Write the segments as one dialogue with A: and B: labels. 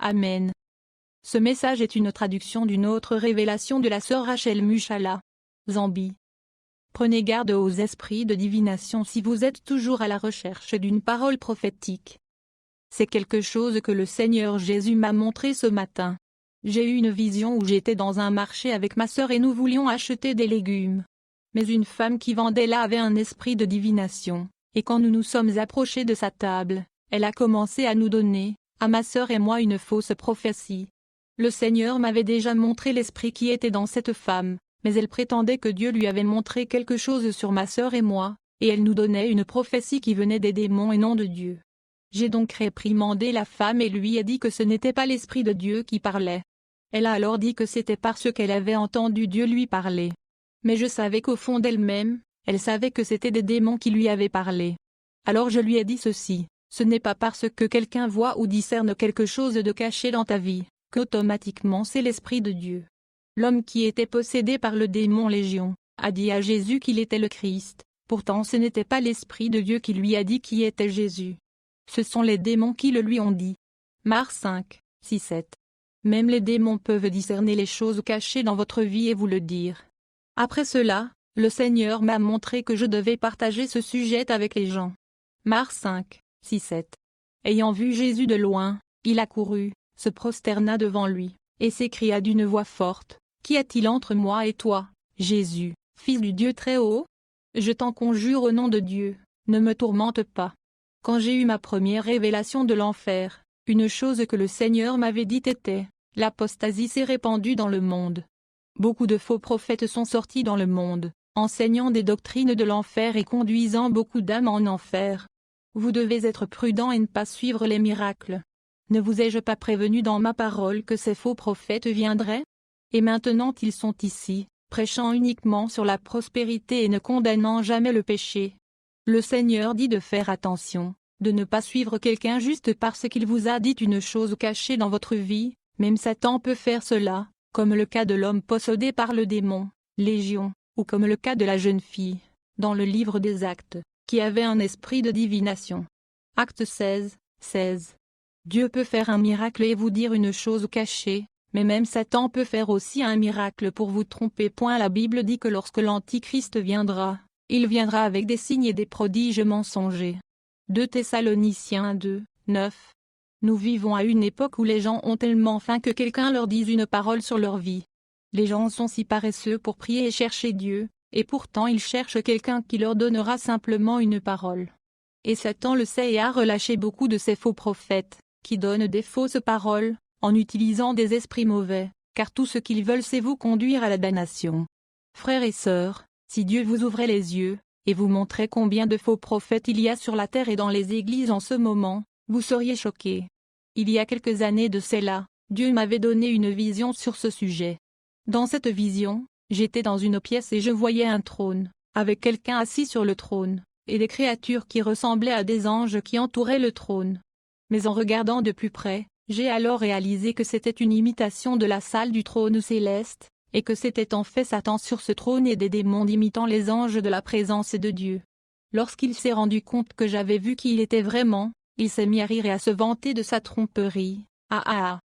A: Amen. Ce message est une traduction d'une autre révélation de la sœur Rachel Mushala, Zambie. Prenez garde aux esprits de divination si vous êtes toujours à la recherche d'une parole prophétique. C'est quelque chose que le Seigneur Jésus m'a montré ce matin. J'ai eu une vision où j'étais dans un marché avec ma sœur et nous voulions acheter des légumes. Mais une femme qui vendait là avait un esprit de divination, et quand nous nous sommes approchés de sa table, elle a commencé à nous donner, à ma sœur et moi, une fausse prophétie. Le Seigneur m'avait déjà montré l'esprit qui était dans cette femme, mais elle prétendait que Dieu lui avait montré quelque chose sur ma sœur et moi, et elle nous donnait une prophétie qui venait des démons et non de Dieu. J'ai donc réprimandé la femme et lui ai dit que ce n'était pas l'Esprit de Dieu qui parlait. Elle a alors dit que c'était parce qu'elle avait entendu Dieu lui parler. Mais je savais qu'au fond d'elle-même, elle savait que c'était des démons qui lui avaient parlé. Alors je lui ai dit ceci: ce n'est pas parce que quelqu'un voit ou discerne quelque chose de caché dans ta vie, qu'automatiquement c'est l'Esprit de Dieu. L'homme qui était possédé par le démon Légion a dit à Jésus qu'il était le Christ, pourtant ce n'était pas l'Esprit de Dieu qui lui a dit qui était Jésus. Ce sont les démons qui le lui ont dit. Marc 5, 6, 7. Même les démons peuvent discerner les choses cachées dans votre vie et vous le dire. Après cela, le Seigneur m'a montré que je devais partager ce sujet avec les gens. Marc 5, 6, 7. Ayant vu Jésus de loin, il accourut, se prosterna devant lui, et s'écria d'une voix forte: Qu'y a-t-il entre moi et toi, Jésus, Fils du Dieu Très-Haut? Je t'en conjure au nom de Dieu, ne me tourmente pas. Quand j'ai eu ma première révélation de l'enfer, une chose que le Seigneur m'avait dite était: l'apostasie s'est répandue dans le monde. Beaucoup de faux prophètes sont sortis dans le monde, enseignant des doctrines de l'enfer et conduisant beaucoup d'âmes en enfer. Vous devez être prudent et ne pas suivre les miracles. Ne vous ai-je pas prévenu dans ma parole que ces faux prophètes viendraient? Et maintenant ils sont ici, prêchant uniquement sur la prospérité et ne condamnant jamais le péché. Le Seigneur dit de faire attention, de ne pas suivre quelqu'un juste parce qu'il vous a dit une chose cachée dans votre vie. Même Satan peut faire cela, comme le cas de l'homme possédé par le démon, Légion, ou comme le cas de la jeune fille, dans le livre des Actes, qui avait un esprit de divination. Acte 16, 16. Dieu peut faire un miracle et vous dire une chose cachée, mais même Satan peut faire aussi un miracle pour vous tromper. La Bible dit que lorsque l'Antichrist viendra, il viendra avec des signes et des prodiges mensongers. 2 Thessaloniciens 2, 9. Nous vivons à une époque où les gens ont tellement faim que quelqu'un leur dise une parole sur leur vie. Les gens sont si paresseux pour prier et chercher Dieu, et pourtant ils cherchent quelqu'un qui leur donnera simplement une parole. Et Satan le sait et a relâché beaucoup de ces faux prophètes, qui donnent des fausses paroles, en utilisant des esprits mauvais, car tout ce qu'ils veulent c'est vous conduire à la damnation. Frères et sœurs, si Dieu vous ouvrait les yeux, et vous montrait combien de faux prophètes il y a sur la terre et dans les églises en ce moment, vous seriez choqués. Il y a quelques années de cela, Dieu m'avait donné une vision sur ce sujet. Dans cette vision, j'étais dans une pièce et je voyais un trône, avec quelqu'un assis sur le trône, et des créatures qui ressemblaient à des anges qui entouraient le trône. Mais en regardant de plus près, j'ai alors réalisé que c'était une imitation de la salle du trône céleste, et que c'était en fait Satan sur ce trône et des démons imitant les anges de la présence de Dieu. Lorsqu'il s'est rendu compte que j'avais vu qui il était vraiment, il s'est mis à rire et à se vanter de sa tromperie. Ah ah ah!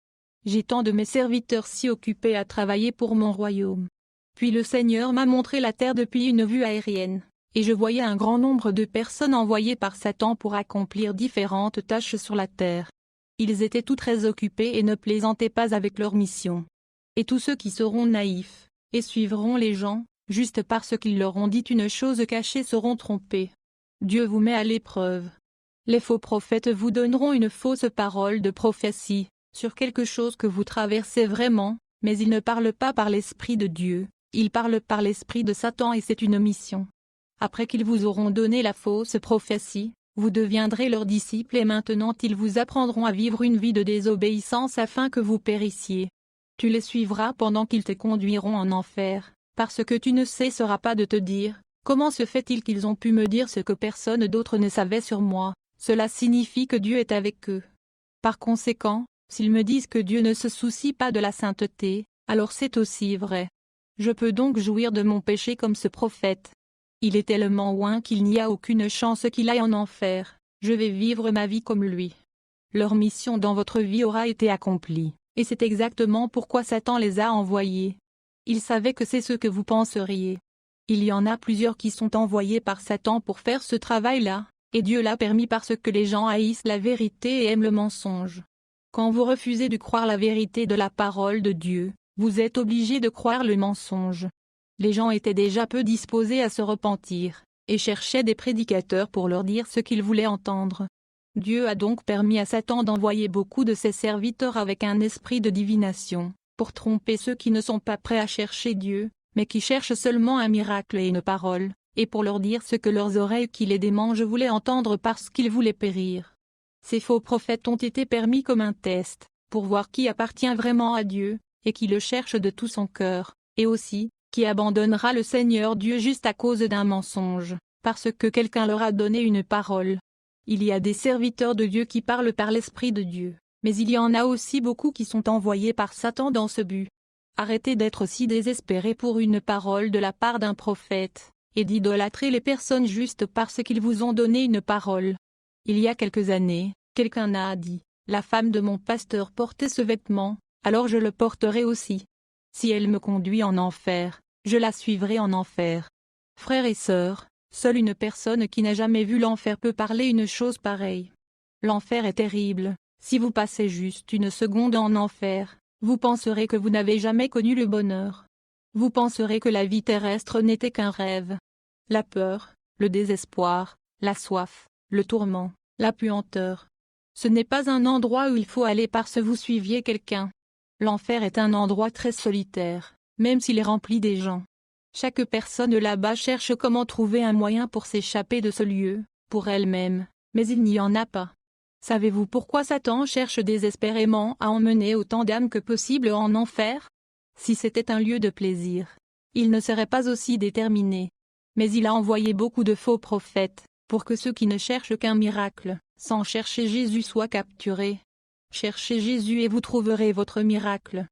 A: J'ai tant de mes serviteurs si occupés à travailler pour mon royaume. Puis le Seigneur m'a montré la terre depuis une vue aérienne, et je voyais un grand nombre de personnes envoyées par Satan pour accomplir différentes tâches sur la terre. Ils étaient tous très occupés et ne plaisantaient pas avec leur mission. Et tous ceux qui seront naïfs, et suivront les gens, juste parce qu'ils leur ont dit une chose cachée seront trompés. Dieu vous met à l'épreuve. Les faux prophètes vous donneront une fausse parole de prophétie, sur quelque chose que vous traversez vraiment, mais ils ne parlent pas par l'Esprit de Dieu, ils parlent par l'Esprit de Satan et c'est une mission. Après qu'ils vous auront donné la fausse prophétie, vous deviendrez leurs disciples et maintenant ils vous apprendront à vivre une vie de désobéissance afin que vous périssiez. Tu les suivras pendant qu'ils te conduiront en enfer, parce que tu ne cesseras pas de te dire, comment se fait-il qu'ils ont pu me dire ce que personne d'autre ne savait sur moi? Cela signifie que Dieu est avec eux. Par conséquent, s'ils me disent que Dieu ne se soucie pas de la sainteté, alors c'est aussi vrai. Je peux donc jouir de mon péché comme ce prophète. Il est tellement loin qu'il n'y a aucune chance qu'il aille en enfer, je vais vivre ma vie comme lui. leur mission dans votre vie aura été accomplie, et c'est exactement pourquoi Satan les a envoyés. Il savait que c'est ce que vous penseriez. Il y en a plusieurs qui sont envoyés par Satan pour faire ce travail-là, et Dieu l'a permis parce que les gens haïssent la vérité et aiment le mensonge. Quand vous refusez de croire la vérité de la parole de Dieu, vous êtes obligé de croire le mensonge. Les gens étaient déjà peu disposés à se repentir, et cherchaient des prédicateurs pour leur dire ce qu'ils voulaient entendre. Dieu a donc permis à Satan d'envoyer beaucoup de ses serviteurs avec un esprit de divination, pour tromper ceux qui ne sont pas prêts à chercher Dieu, mais qui cherchent seulement un miracle et une parole, et pour leur dire ce que leurs oreilles qui les démangent voulaient entendre parce qu'ils voulaient périr. Ces faux prophètes ont été permis comme un test, pour voir qui appartient vraiment à Dieu, et qui le cherche de tout son cœur, et aussi, qui abandonnera le Seigneur Dieu juste à cause d'un mensonge, parce que quelqu'un leur a donné une parole. Il y a des serviteurs de Dieu qui parlent par l'Esprit de Dieu, mais il y en a aussi beaucoup qui sont envoyés par Satan dans ce but. Arrêtez d'être si désespérés pour une parole de la part d'un prophète, et d'idolâtrer les personnes juste parce qu'ils vous ont donné une parole. Il y a quelques années, quelqu'un a dit, « La femme de mon pasteur portait ce vêtement, alors je le porterai aussi. Si elle me conduit en enfer, je la suivrai en enfer. » Frères et sœurs, seule une personne qui n'a jamais vu l'enfer peut parler une chose pareille. L'enfer est terrible. Si vous passez juste une seconde en enfer, vous penserez que vous n'avez jamais connu le bonheur. Vous penserez que la vie terrestre n'était qu'un rêve. La peur, le désespoir, la soif, le tourment, la puanteur. Ce n'est pas un endroit où il faut aller parce que vous suiviez quelqu'un. L'enfer est un endroit très solitaire, même s'il est rempli des gens. Chaque personne là-bas cherche comment trouver un moyen pour s'échapper de ce lieu, pour elle-même, mais il n'y en a pas. Savez-vous pourquoi Satan cherche désespérément à emmener autant d'âmes que possible en enfer? Si c'était un lieu de plaisir, il ne serait pas aussi déterminé. Mais il a envoyé beaucoup de faux prophètes, pour que ceux qui ne cherchent qu'un miracle, sans chercher Jésus soient capturés. Cherchez Jésus et vous trouverez votre miracle.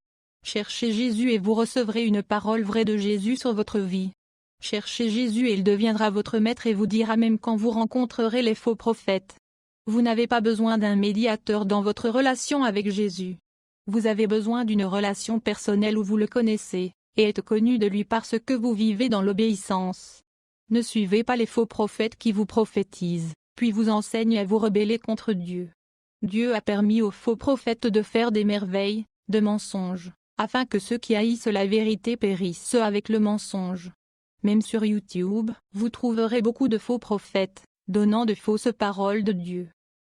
A: Cherchez Jésus et vous recevrez une parole vraie de Jésus sur votre vie. Cherchez Jésus et il deviendra votre maître et vous dira même quand vous rencontrerez les faux prophètes. Vous n'avez pas besoin d'un médiateur dans votre relation avec Jésus. Vous avez besoin d'une relation personnelle où vous le connaissez, et êtes connu de lui parce que vous vivez dans l'obéissance. Ne suivez pas les faux prophètes qui vous prophétisent, puis vous enseignent à vous rebeller contre Dieu. Dieu a permis aux faux prophètes de faire des merveilles, de mensonges, afin que ceux qui haïssent la vérité périssent avec le mensonge. Même sur YouTube, vous trouverez beaucoup de faux prophètes, donnant de fausses paroles de Dieu.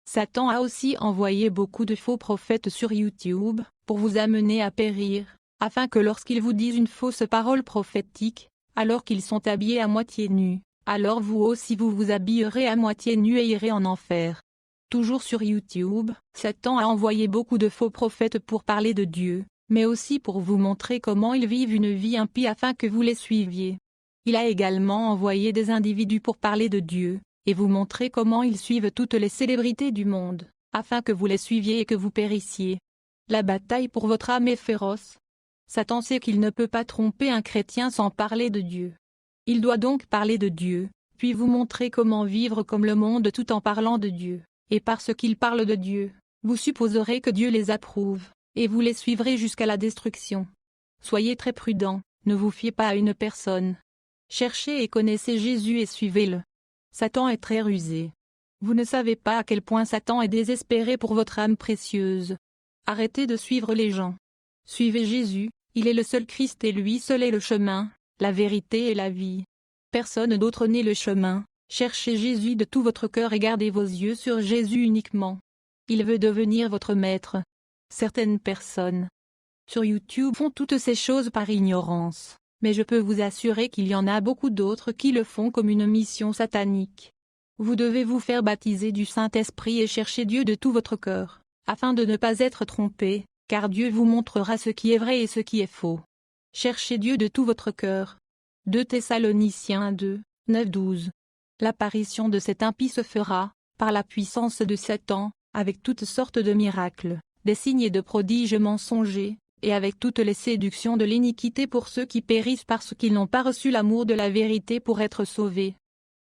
A: Satan a aussi envoyé beaucoup de faux prophètes sur YouTube, pour vous amener à périr, afin que lorsqu'ils vous disent une fausse parole prophétique, alors qu'ils sont habillés à moitié nus, alors vous aussi vous vous habillerez à moitié nus et irez en enfer. Toujours sur YouTube, Satan a envoyé beaucoup de faux prophètes pour parler de Dieu, mais aussi pour vous montrer comment ils vivent une vie impie afin que vous les suiviez. Il a également envoyé des individus pour parler de Dieu, et vous montrer comment ils suivent toutes les célébrités du monde, afin que vous les suiviez et que vous périssiez. La bataille pour votre âme est féroce. Satan sait qu'il ne peut pas tromper un chrétien sans parler de Dieu. Il doit donc parler de Dieu, puis vous montrer comment vivre comme le monde tout en parlant de Dieu, et parce qu'il parle de Dieu, vous supposerez que Dieu les approuve, et vous les suivrez jusqu'à la destruction. Soyez très prudents, ne vous fiez pas à une personne. Cherchez et connaissez Jésus et suivez-le. Satan est très rusé. Vous ne savez pas à quel point Satan est désespéré pour votre âme précieuse. Arrêtez de suivre les gens. Suivez Jésus, il est le seul Christ et lui seul est le chemin, la vérité et la vie. Personne d'autre n'est le chemin. Cherchez Jésus de tout votre cœur et gardez vos yeux sur Jésus uniquement. Il veut devenir votre maître. Certaines personnes sur YouTube font toutes ces choses par ignorance, mais je peux vous assurer qu'il y en a beaucoup d'autres qui le font comme une mission satanique. Vous devez vous faire baptiser du Saint-Esprit et chercher Dieu de tout votre cœur, afin de ne pas être trompé, car Dieu vous montrera ce qui est vrai et ce qui est faux. Cherchez Dieu de tout votre cœur. 2 Thessaloniciens 2, 9-12. L'apparition de cet impie se fera, par la puissance de Satan, avec toutes sortes de miracles, des signes et de prodiges mensongers, et avec toutes les séductions de l'iniquité pour ceux qui périssent parce qu'ils n'ont pas reçu l'amour de la vérité pour être sauvés.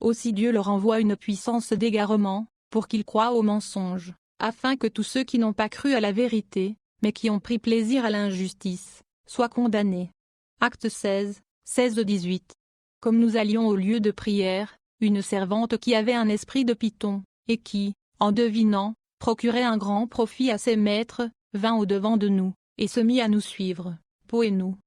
A: Aussi Dieu leur envoie une puissance d'égarement, pour qu'ils croient aux mensonges, afin que tous ceux qui n'ont pas cru à la vérité, mais qui ont pris plaisir à l'injustice, soient condamnés. Acte 16, 16-18. Comme nous allions au lieu de prière, une servante qui avait un esprit de python, et qui, en devinant, procurait un grand profit à ses maîtres, vint au-devant de nous, et se mit à nous suivre, Paul et nous.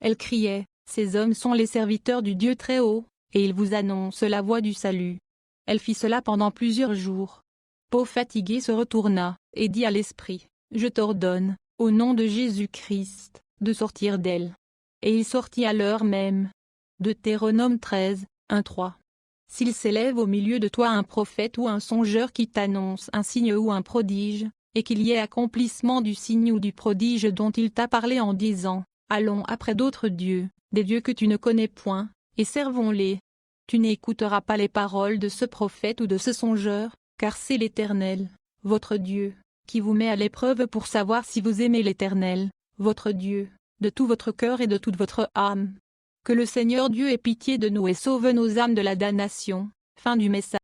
A: Elle criait, « Ces hommes sont les serviteurs du Dieu Très-Haut, et ils vous annoncent la voie du salut. » Elle fit cela pendant plusieurs jours. Paul fatigué se retourna, et dit à l'esprit, « Je t'ordonne, au nom de Jésus-Christ, de sortir d'elle. » Et il sortit à l'heure même. Deutéronome 13, 1-3. S'il s'élève au milieu de toi un prophète ou un songeur qui t'annonce un signe ou un prodige, et qu'il y ait accomplissement du signe ou du prodige dont il t'a parlé en disant, « Allons après d'autres dieux, des dieux que tu ne connais point, et servons-les. » Tu n'écouteras pas les paroles de ce prophète ou de ce songeur, car c'est l'Éternel, votre Dieu, qui vous met à l'épreuve pour savoir si vous aimez l'Éternel, votre Dieu, de tout votre cœur et de toute votre âme. Que le Seigneur Dieu ait pitié de nous et sauve nos âmes de la damnation. Fin du message.